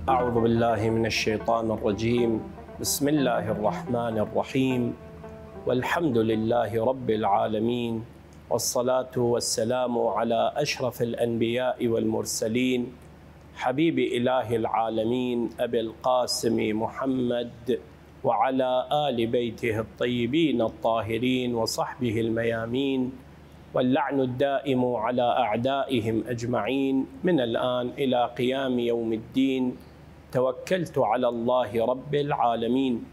أعوذ بالله من الشيطان الرجيم. بسم الله الرحمن الرحيم، والحمد لله رب العالمين، والصلاة والسلام على أشرف الأنبياء والمرسلين، حبيب إله العالمين أبي القاسم محمد، وعلى آل بيته الطيبين الطاهرين وصحبه الميامين، واللعن الدائم على أعدائهم أجمعين من الآن إلى قيام يوم الدين. توكلت على الله رب العالمين.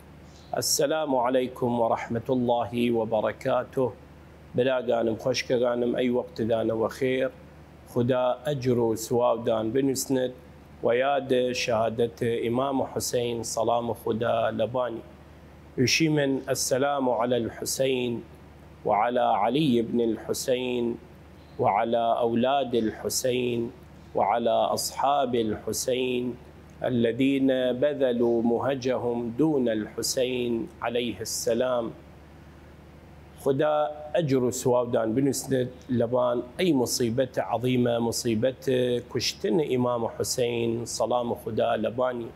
السلام عليكم ورحمة الله وبركاته. بلا غانم خوشك غانم أي وقت دانا وخير، خدا أجر سواو دان بنسند وياد شهادة إمام حسين سلام خدا لباني. يشي من السلام على الحسين وعلى علي بن الحسين وعلى أولاد الحسين وعلى أصحاب الحسين الذين بذلوا مهجهم دون الحسين عليه السلام. خدا أجر سوادان بنسند لبان أي مصيبة عظيمة، مصيبة كشتن إمام حسين سلام خدا لباني.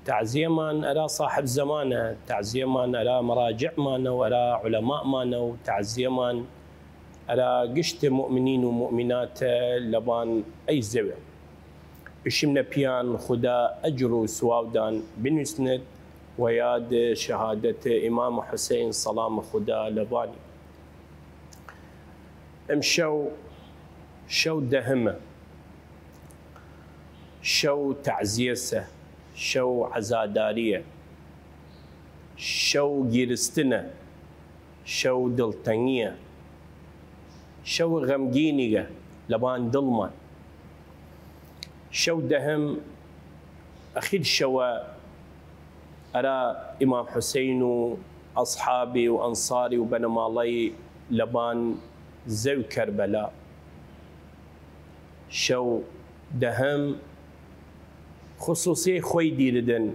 تعزيما ألا صاحب زمانه، تعزيما ألا مراجع مانا ولا علماء مانا، وتعزيما ألا قشت مؤمنين ومؤمنات لبان أي زوي. اشمنا بيان خدا أجر سوادان بنسند وياد شهادة إمام حسين سلام خدا لباني. امشوا شو دهمه، شو تعزيسه، شو عزادارية، شو جيرستنه، شو دلتنية، شو غمجينية لبان دلمان، شو دهم أخيد شوى أرى إمام حسين وأصحابي وأنصاري وبنمالي لبان زو كربلاء. شو دهم خصوصي خوي ديردن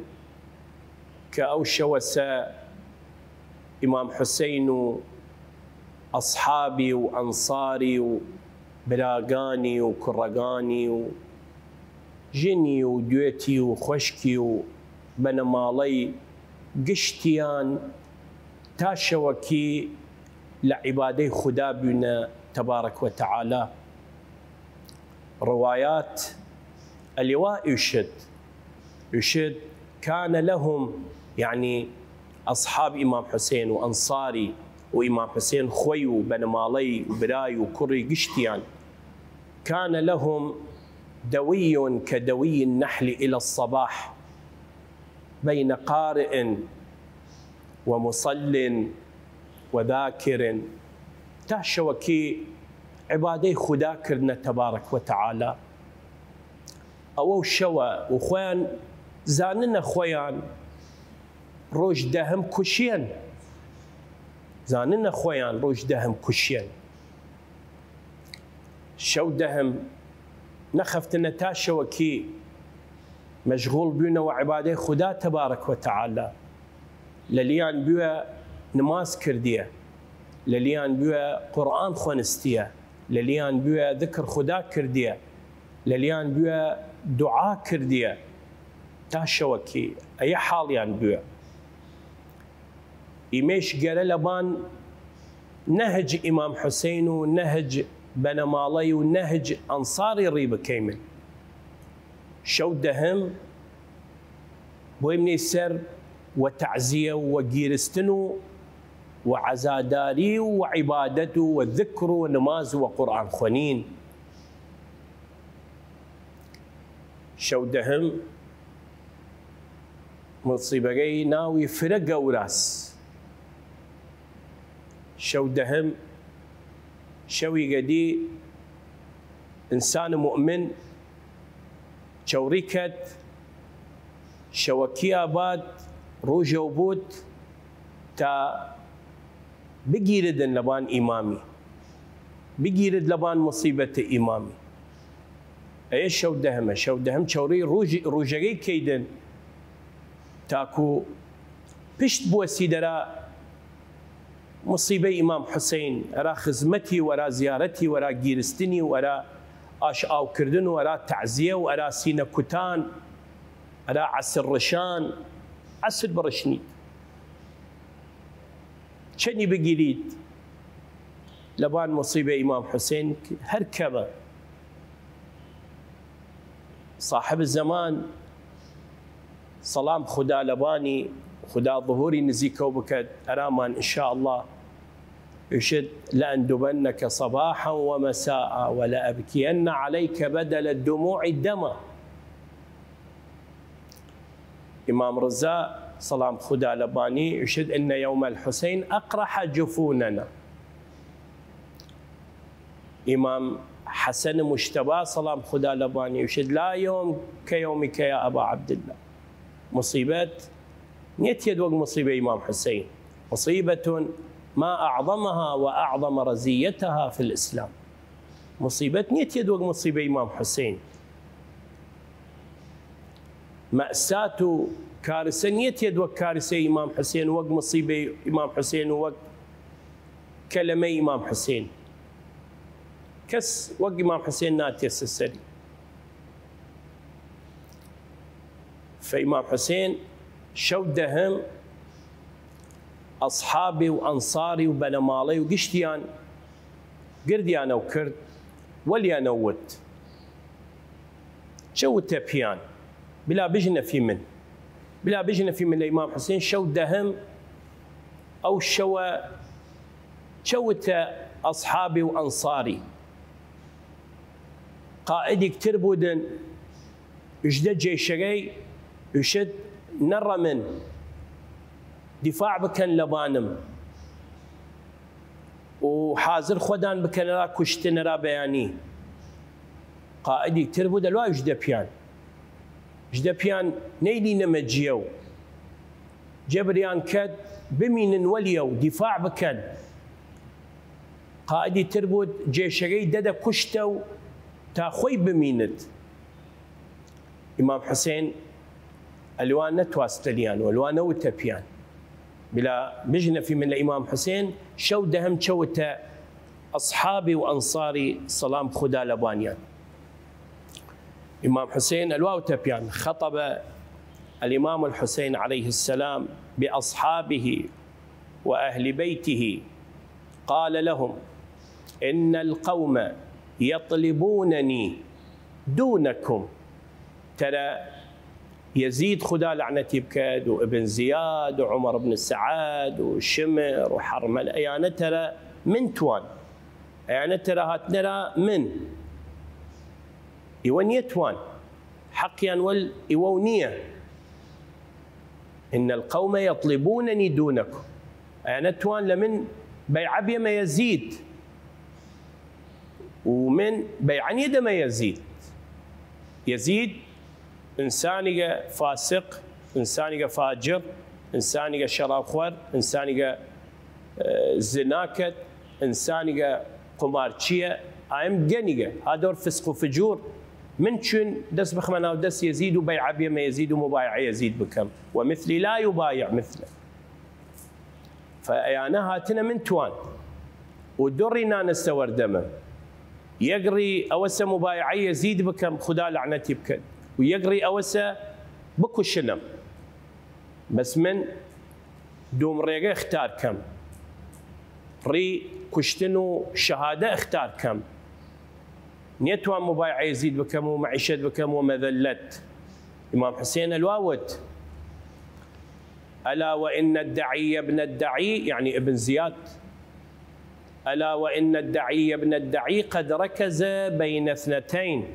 كأو شوسا إمام حسين وأصحابي وأنصاري وبراغاني وكرغاني وجني ودويتي وخشكي وبنمالي قشتيان تاشوكي لعبادي خدا بنا تبارك وتعالى. روايات اللواء يشد كان لهم، يعني أصحاب إمام حسين وأنصاري وإمام حسين خوي وبنمالي وبراي وكري قشتيان، كان لهم دوي كدوي النحل إلى الصباح بين قارئ ومصل وذاكر. تاشوكي عبادي خدا كرنا تبارك وتعالى. أو شوا وخوان زاننا خويان روج دهم كشين، زاننا خويان روج دهم كشين. شو دهم نخفتنا تاشوكي مشغول بينا وعبادي خدا تبارك وتعالى. لليان بيا نماز كرديه، لليان بيا قرآن خونستيه، لليان بيا ذكر خدا كرديه، لليان بيا دعاء كرديه. تاشوكي أي حال يان بيا إيميش قال لبان نهج إمام حسين ونهج بنمالي ونهج أنصاري ريبة كيمن. شو دهم بويمني سر وتعزية وجيرستنو وعزاداري وعبادته والذكر ونماز وقرآن خونين. شو دهم مصيبة ناوي فرق وراس. شو دهم شوي قدي إنسان مؤمن شوريكت شوكيا باد روجا وبوت تا بجيرد لبان إمامي بجيرد لبان مصيبة إمامي ايش شو دهم شوري روجي كيدن تاكو بشت بو سيدرا مصيبه امام حسين ارا خزمتي ورا زيارتي ورا جيرستني ورا اش او كردن ورا تعزيه ورا سينا كتان ارا عسر رشان عسر برشني شني بجيريد لبان مصيبه امام حسين هركبه صاحب الزمان صلام خدا لباني خدا ظهوري نزيكو بكد أرامان إن شاء الله يشد لأندبنك صباحا ومساء ولا أبكين عليك بدل الدموع الدما. إمام رزاق صلام خدا لباني يشد إن يوم الحسين أقرح جفوننا. إمام حسن مجتبى صلام خدا لباني يشد لا يوم كيومك يا أبا عبد الله. مصيبات نيت يدوق مصيبة إمام حسين مصيبة ما أعظمها وأعظم رزيتها في الإسلام. مصيبة نيت يدوق مصيبة إمام حسين مأساة كارثة نيت يدوق كارثة إمام حسين وق مصيبة إمام حسين وق كلمة إمام حسين كس وق إمام حسين ناتيس السري. فإمام حسين شو دهم أصحابي وأنصاري وبنمالي وقشتيان قرديان وكرد وليان وت شو تبيان بلا بجنة في من بلا بجنة في من الإمام حسين شو دهم أو شوت أصحابي وأنصاري قائدي كتر بودن يجدد جيشري يشد نرى من دفاع بكن لبانم وحاضر خدان بكن را كشتن را بياني قائدي كتر بود لوا يجد بيان نيلي نمجيو جبريان كد بمين وليو دفاع بكن قائدي تربود جيشري ددا كشتو تاخوي بميند. إمام حسين الوان نتواستليان والوان وتبيان بلا بجنة في من الإمام حسين شو دهم شوته أصحابي وأنصاري صلام خدا لبانيان. إمام حسين الواو تبيان خطب الإمام الحسين عليه السلام بأصحابه وأهل بيته قال لهم إن القوم يطلبونني دونكم. ترى يزيد خدا لعنتي بكد وابن زياد وعمر بن السعاد وشمر وحرمل أيانا ترى من توان أيانا ترى هاتنرا من يونيتوان حقيا والإيونية. إن القوم يطلبونني دونكم أيانا توان لمن بيعبي ما يزيد ومن بيعني ما يزيد. يزيد إنسانية فاسق إنسانية فاجر إنسانية شرابخور إنسانية زناكت إنسانية قمارشية أيم جنية هادور فسق وفجور من شن دس بخمنا ودس يزيد وبيع بما يزيد ومبايع يزيد بكم ومثلي لا يبايع مثله. فأنا هاتنا من توان ودرنا نستور دمه يقري أوسى مبايعي يزيد بكم خدا لعنتي بكم ويقري أوسى بكو شنم بس من دوم ريقة اختار كم ري كشتنو شهادة اختار كم نيتوان مبايع يزيد بكم ومعيشة بكم ومذلت. إمام حسين الواوت ألا وإن الدعي ابن الدعي يعني ابن زياد ألا وإن الدعي ابن الدعي قد ركز بين اثنتين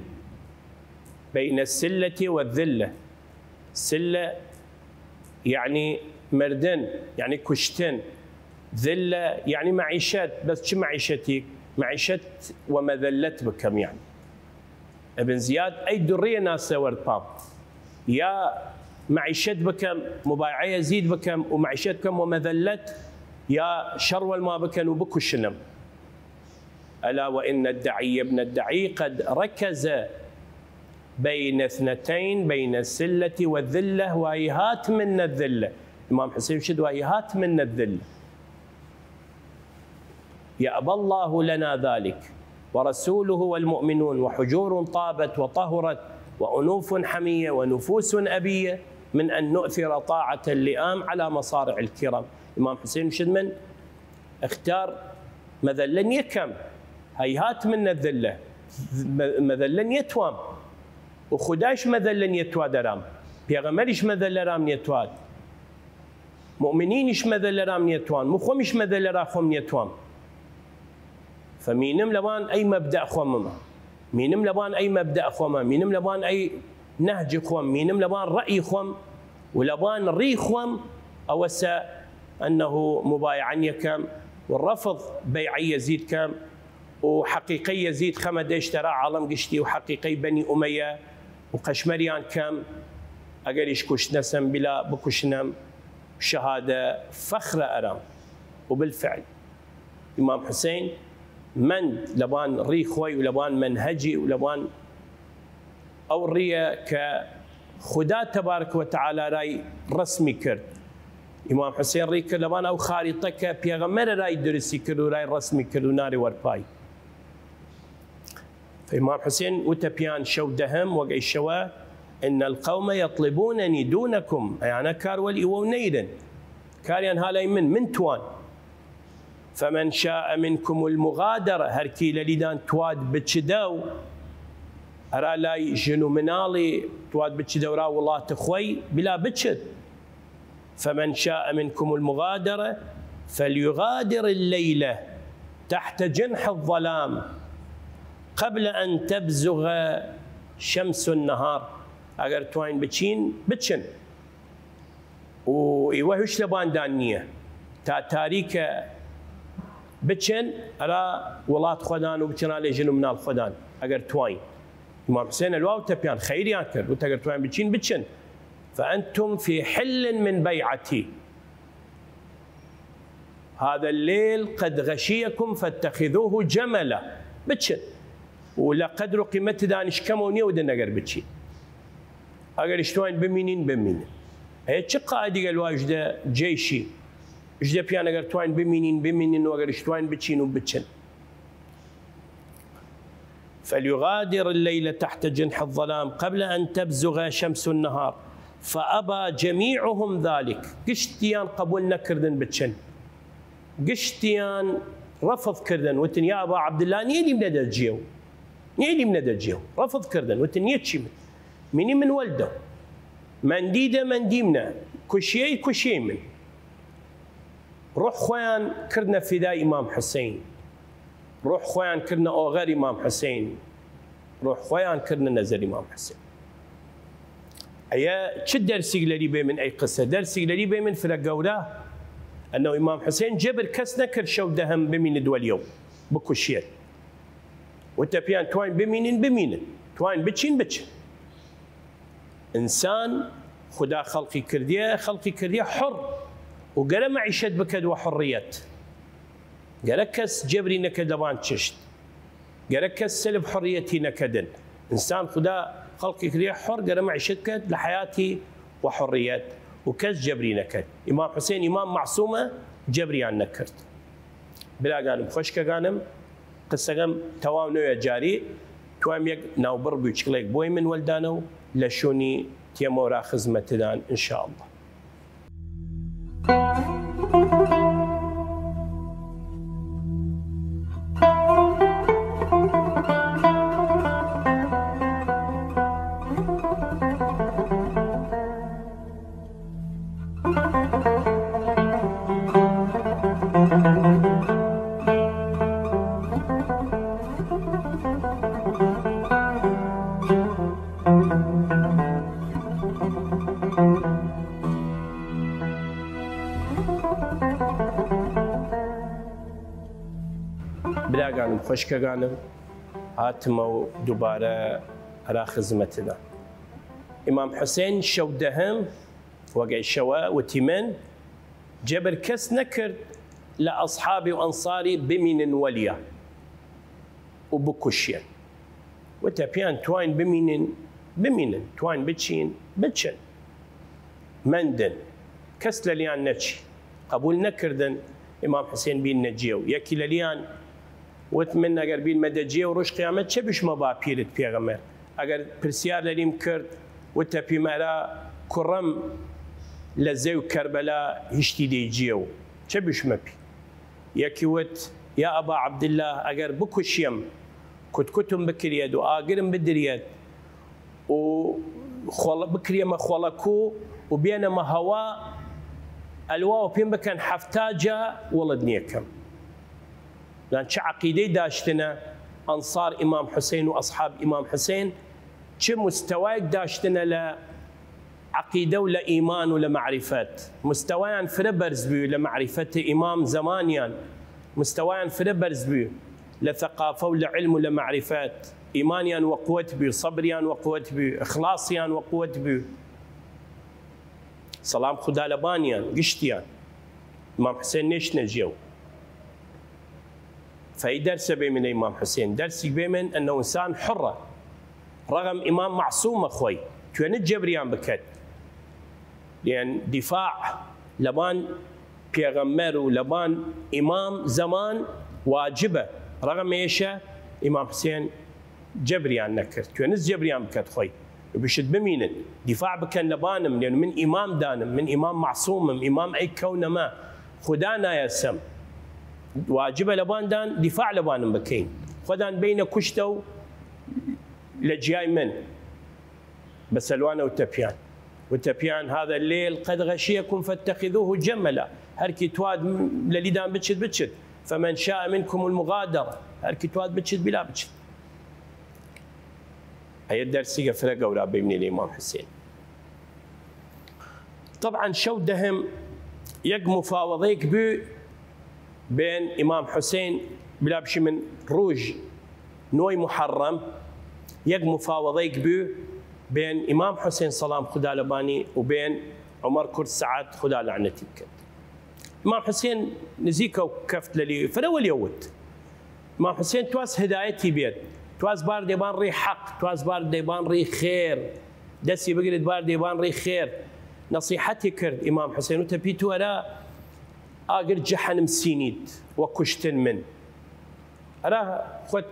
بين السلة والذلة. سلة يعني مردن يعني كشتن ذلة يعني معيشات بس شو معيشتك معيشة ومذلت بكم يعني ابن زياد أي درية ناس ورد باب يا معيشت بكم مبايعة يزيد بكم ومعيشت بكم ومذلت يا شرول ما بكن وبكو الشنم. ألا وإن الدعي ابن الدعي قد ركز بين اثنتين بين السلة والذلة وهيهات من الذلة. الإمام حسين شد وهيهات من الذلة. يأبى الله لنا ذلك ورسوله والمؤمنون وحجور طابت وطهرت وأنوف حمية ونفوس أبية من أن نؤثر طاعة اللئام على مصارع الكرام. الإمام حسين شد من اختار مذلن يكم هيهات من الذلة مذلن يتوام وخداش مذلن يتواد رام بيغمرش مذل رام يتواد مؤمنينش مذل رام يتوان مخومش مذل راخوم يتوام. فمينم لبان أي مبدأ خومما مينم لبان أي مبدأ خوما مينم لبان أي نهج خوم مينم لبان رأي خوم ولبان ري خوم أوسا أنه مبايعا يكم والرفض بيعي يزيد كم وحقيقي يزيد خمد اشترى عالم قشتي وحقيقي بني أمية وقشمريان كم أقريش كش نسم بلا بكشنم شهادة فخر أرام. وبالفعل إمام حسين من لبان ري خوي ولبان منهجي ولبان أو ريا كخدا تبارك وتعالى راي رسمي كرد. إمام حسين ري كرد لبان أو خارطة كبيغمر راي درسي كرد وراي رسمي كرد وناري ورباي. فإمام حسين وتبيان شو دهم وقع الشوا إن القوم يطلبونني دونكم يعني كار ولي ونيدا كاريان هالاي من توان فمن شاء منكم المغادرة هركي لليدان تواد بتشداو أرى لاي جنو منالي تواد بتشداو را والله تخوي بلا بتشد. فمن شاء منكم المغادرة فليغادر الليلة تحت جنح الظلام قبل أن تبزغ شمس النهار. أجر توين بتشين بتشن ويوهش لبان دانية تاريخ بتشن على ولات خدان وبتشن على جنو من الخدان أجر توين. إمام حسين الواو تبيان خير ياكر وتجر توين بتشين بتشن فأنتم في حل من بيعتي هذا الليل قد غشيكم فاتخذوه جملا بتشن ولا قدر قيمته دانش كموني ودن أجر بتشين أجر اشتوين بمينين هي شقة أدي قال واجد جيشي جدا بيان أجر توين بمينين وأجر اشتوين بتشين وبتشن. فليغادر الليل تحت جنح الظلام قبل أن تبزغ شمس النهار فأبى جميعهم ذلك. قشتيان قبولنا كردن بتشن قشتيان رفض كردن وتن يا أبا عبد الله نيلي من درجيو رفض كردن وتن يتشي مني من ولده من ديمنا كشي من روح خوان كرنا فداء إمام حسين روح خوان كرنا أوغر إمام حسين روح خوان كرنا نزل إمام حسين. أيا شو درسي لي بي من أي قصة درسي لي بي من فرق قوله أنه إمام حسين جبر كس نكر شو دهم بمين دول يوم بكشير وتبيان توين بمين توين بتشين إنسان خدا خلقي كرديه حر وقال معيشة بكد وحريات قال كس جبري نكد لبان تششت قال كس سلب حريتي نكدن إنسان خدا خلقي كرديه حر قال معيشة بكد لحياتي وحريات وكس جبري نكد. إمام حسين إمام معصومة جبري عن نكرت بلا قانم خوشك قانم قصة قام توام نويا جاري توام يك ناو بربو يشكليك بوي من ولدانو لشوني تيمورا خزمة دان إن شاء الله. بلا قانم خوشك قانم هاتمو دوباره على خزمتنا. إمام حسين شو دهم وقع شواء وتمن جبر كس نكر لأصحابي وأنصاري بمين وليا وبكوشيا وتبيان توين بمين توين بتشين بتشن مندن كس لليان نتشي قبول نكردن إمام حسين بين نجيو يكي لليان وتمنى أجر بين مدجيو وروش قيامت شبش ما بابيرت بيغمر أجر برسيار لليم كرد وتبي مرا كرم لزيو كربلاء هشتي دي جيو شبش مبي يكي وت يا أبا عبد الله أجر بكوشيم كتم بكريد وآجرم بدريد وخول بكريم خولكو وبينما هواء الواو بين بكن حفتاجة ولد نيكم لأن شو عقيدة داشتنا أنصار إمام حسين وأصحاب إمام حسين شو مستواك داشتنا لعقيدة ولا إيمان ولا معرفات مستويان فربرز بيو لمعرفة إمام زمانيان مستويان فربرز بيو لثقافة ولا علم ولا معرفات إيمانيان وقوة بيو صبريان وقوة بيو إخلاصيان وقوة بيو سلام خدا لبانيان قشتيان إمام حسين نيش نجيو فأي درس بي من إمام حسين درس بي من أنه إنسان حرة رغم إمام معصوم أخوي توين الجبريان بكت لأن دفاع لبان بيغمر ولبان إمام زمان واجبة رغم إيشا إمام حسين جبريان نكر توين الجبريان بكت خوي وبيشد بمين دفاع بكن لبانم لأنه من إمام دانم من إمام معصوم من إمام أي كون ما خدانا يسم واجبة لبان دان دفاع لبانم بكين خدان بين كشتو لجياي من بسلوانة وتبيان هذا الليل قد غشيكم فاتخذوه جملا هركي تواد لليدان بتشد فمن شاء منكم المغادرة هركي تواد بتشد بلا بتشد هي الدرسية فرقة ولا بيمني الإمام حسين طبعا شو دهم يق مفاوضيك بين إمام حسين بلا بشي من روج نوي محرم يق مفاوضيك بين إمام حسين سلام خدا لباني وبين عمر كرد سعد خدا لعنتي بكت إمام حسين نزيكا وكفت للي فلول يوت إمام حسين تواس هدايتي بيت تواس بار ديبان ري حق تواس بار ديبان ري خير دسي بقرد بار ديبان ري خير نصيحتي كرد إمام حسين وتبيتو ألا آقر جحنم سينيت وكشتن من أراه خد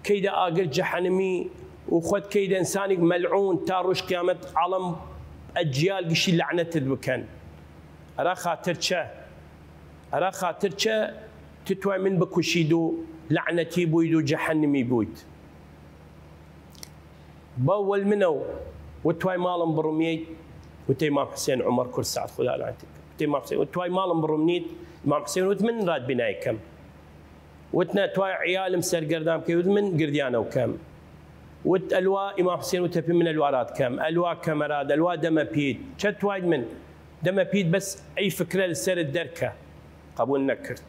كيدا آقر جحنمي وخد كيدا إنساني ملعون تاروش قيامة علم أجيال قشي لعنة بكن أراه خاطر تتوى من بكشيدو لعنتي بويدو جحنمي بويد بول منو وتواي مالم برميت وتي إمام حسين عمر كل سعد خدا لعنتك وتي إمام حسين وتواي مالم برمنيت إمام حسين وتمن راد بناي كم وتنا تواي عيال مسر قردام كي وتمن قرديانا وكم وتألوا إمام حسين وتبي من الوارات كم ألوا كمراد ألوا دم بيد شت وايد من دم بيد بس أي فكرة لسر الدركة قبول نكرت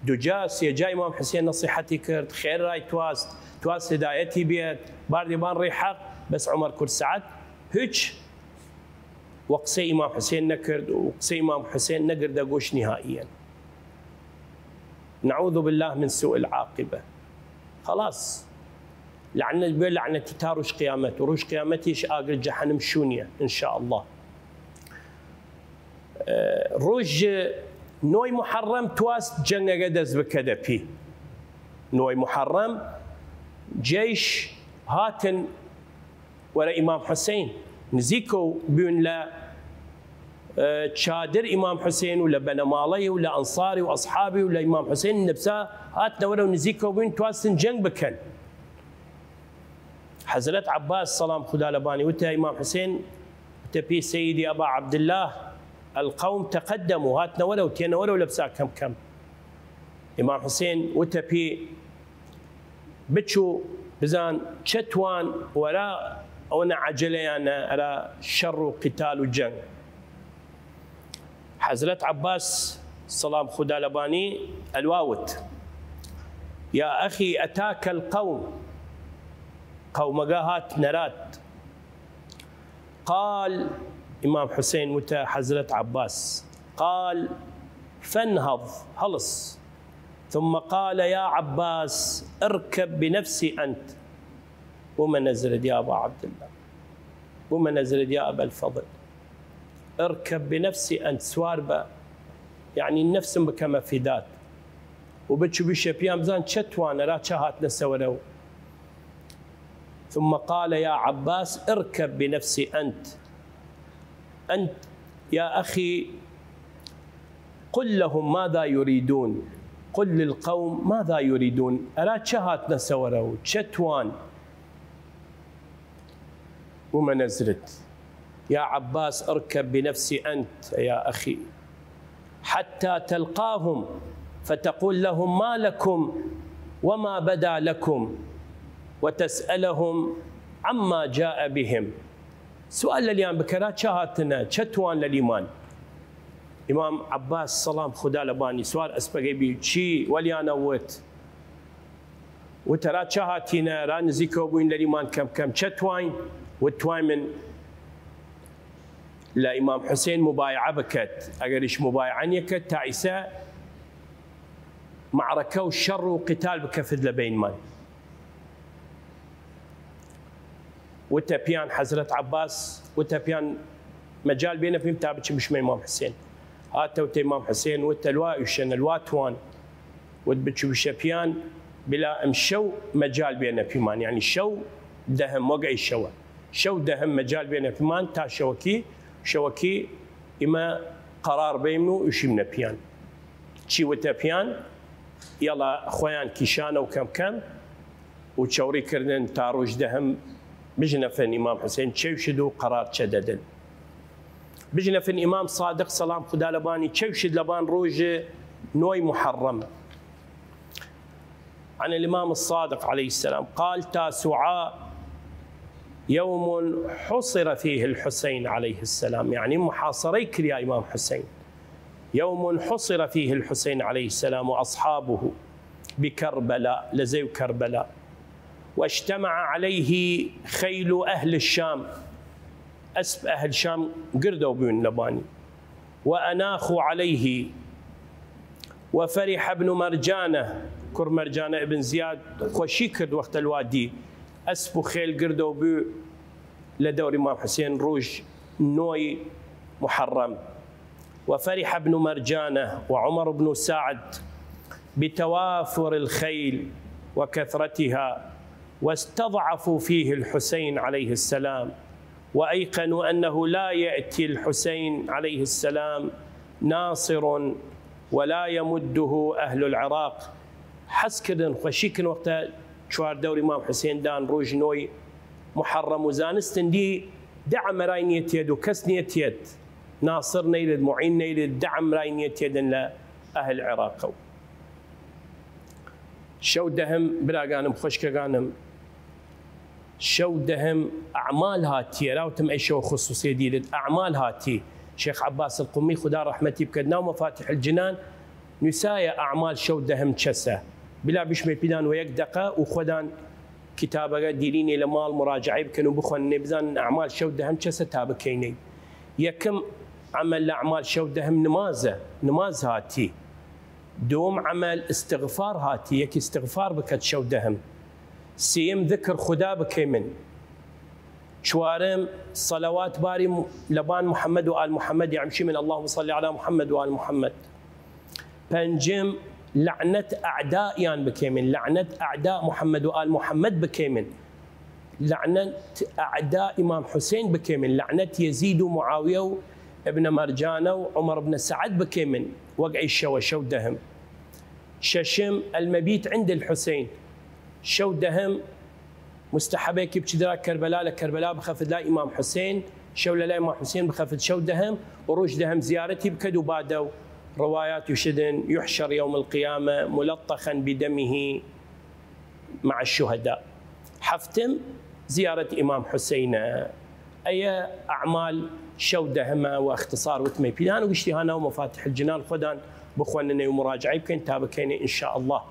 دجاس يا جاي إمام حسين نصيحتي كرت خير راي تواس هدايتي بيت باردي بان ريحق بس عمر كل سعد هيج وقسي إمام حسين نكرد وقسي إمام حسين نقرد أقوش نهائيا نعوذ بالله من سوء العاقبة خلاص لعنة تاروش قيامت وروش قيامتيش آقر جحنم شونية إن شاء الله روج نوي محرم تواس جنة قدس بكذا بي نوي محرم جيش هاتن ولا إمام حسين نزيكو بيون لا تشادر إمام حسين ولا بنمالي ولا أنصاري وأصحابي ولا إمام حسين نبسا هاتنا ولا نزيكو بيون تواسن جنگ بكن حضرت عباس سلام خدا لباني وتا إمام حسين تبي سيدي أبا عبد الله القوم تقدموا هاتنا ولو تينا ولو لبسا كم إمام حسين وتبي بتشو بزان شتوان ولا أو عجليانا على شر وقتال وجنگ حضرت عباس سلام خدا لباني الواوت يا أخي أتاك القوم قومقاهات نرات. قال إمام حسين وتا حزرة عباس قال فانهض هلص، ثم قال يا عباس اركب بنفسي أنت. وما نزلت يا أبا عبد الله، وما نزلت يا أبا الفضل، اركب بنفسي أنت. سواربة يعني النفس بكما في ذات وبتشو بشبيان بزان شتوانا لا شهات نسولو. ثم قال يا عباس اركب بنفسي أنت. أنت يا أخي قل لهم ماذا يريدون، قل للقوم ماذا يريدون. ألا شهات نسولو شتوان. وما نزلت يا عباس اركب بنفسي أنت يا أخي حتى تلقاهم فتقول لهم ما لكم وما بدا لكم وتسألهم عما جاء بهم. سؤال لليان بكرات شهاتنا شتوان للإيمان. إمام عباس صلام خدا لباني سؤال أسبقي بي شي وليانا وترات شهاتنا رانزيكو بوين للإيمان كم شتوين والتواين من لا إمام حسين مبايعة بكت أقريش مبايعة يكت تعيسى معركة والشر وقتال بكفد لبين مال. وتبيان حزرة عباس وتبيان مجال بينا في متابعة مش من إمام حسين. هاتوا إمام حسين والتلوا يشن الواتوان وتبتشو بشبيان بلا مشو مجال بينا في مان، يعني شو دهم وقعي الشوا شو دهم مجال بينا في مان تا شوكي إما قرار بينو يشمنا بيان شي وتبيان يلا خويان كيشانه وكم وتشوري كردن تاروج دهم بجنفن إمام حسين تشوشدوا قرار شددن بجنفن إمام صادق سلام خدا لباني تشوشد لبان روج نوي محرم. عن الإمام الصادق عليه السلام قال تاسعاء يوم حصر فيه الحسين عليه السلام، يعني محاصريك يا إمام حسين. يوم حصر فيه الحسين عليه السلام وأصحابه بكربلاء لزي كربلاء، واجتمع عليه خيل أهل الشام. أسب أهل الشام قردوا بين لباني وأناخوا عليه، وفرح ابن مرجانة كر مرجانة ابن زياد خوشيكرد وقت الوادي أسبو خيل قردوا بو لدور إمام حسين روج نوي محرم. وفرح ابن مرجانة وعمر بن سعد بتوافر الخيل وكثرتها، واستضعفوا فيه الحسين عليه السلام، وأيقنوا أنه لا يأتي الحسين عليه السلام ناصر ولا يمده أهل العراق. حسكرن خوشيكن وقتا شوار دور إمام حسين دان روج نوي محرم وزانستن دي دعم راي نيت يد وكس نيت يد ناصر نيلد معين نيلد دعم راي نيت يد لأهل العراق. شو دهم براغانم خوشكغانم شو دهم أعمال هاتي راوتم أي شو خصوصية دي أعمال هاتي. شيخ عباس القمي خدا رحمتي بكدنا ومفاتح الجنان نسايا أعمال شو دهم تشسه بلا بشمي بيدان ويك دقة وخدان كتابة ديريني لمال مراجعي بكنوا بخون نبزان أعمال شو دهم تشسه تابكيني. يكم عمل أعمال شو دهم نماز هاتي. دوم عمل استغفار هاتي يك استغفار بكت شو دهم. سيم ذكر خدا بكيمن. شوارم صلوات باري لبان محمد وآل محمد يعمشي من اللهم صل على محمد وآل محمد. بنجم لعنة أعداء يان بكيمن، لعنة أعداء محمد وآل محمد بكيمن، لعنة أعداء إمام حسين بكيمن، لعنة يزيد ومعاوية ابن مرجانة وعمر بن سعد بكيمن. وقعي شو دهم. ششم المبيت عند الحسين شو دهم مستحبة كيف تدرك كربلاء لكربلاء بخفض لا إمام حسين شو لا إمام حسين بخفض شو دهم وروج دهم زيارتي بكدو بادو روايات يشدن يحشر يوم القيامة ملطخا بدمه مع الشهداء. حفتم زيارة إمام حسين أي أعمال شو دهمة واختصار وتمي بيان واشتهانا ومفاتح الجنان خدان بخواننا ومراجعي بكين تابكين إن شاء الله.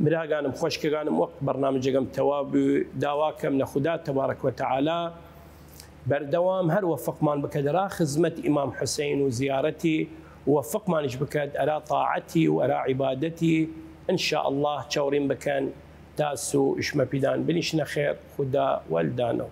براغانم خوشكغانم وقت برنامجكم توابي داواكم لخدا تبارك وتعالى بردوام هر وفق مان بكد را خدمة إمام حسين وزيارتي ووفق مانش بكد أرى طاعتي وأرى عبادتي إن شاء الله تشورين بكان تاسو إشما بيدان بنشنا خير خدا والدانو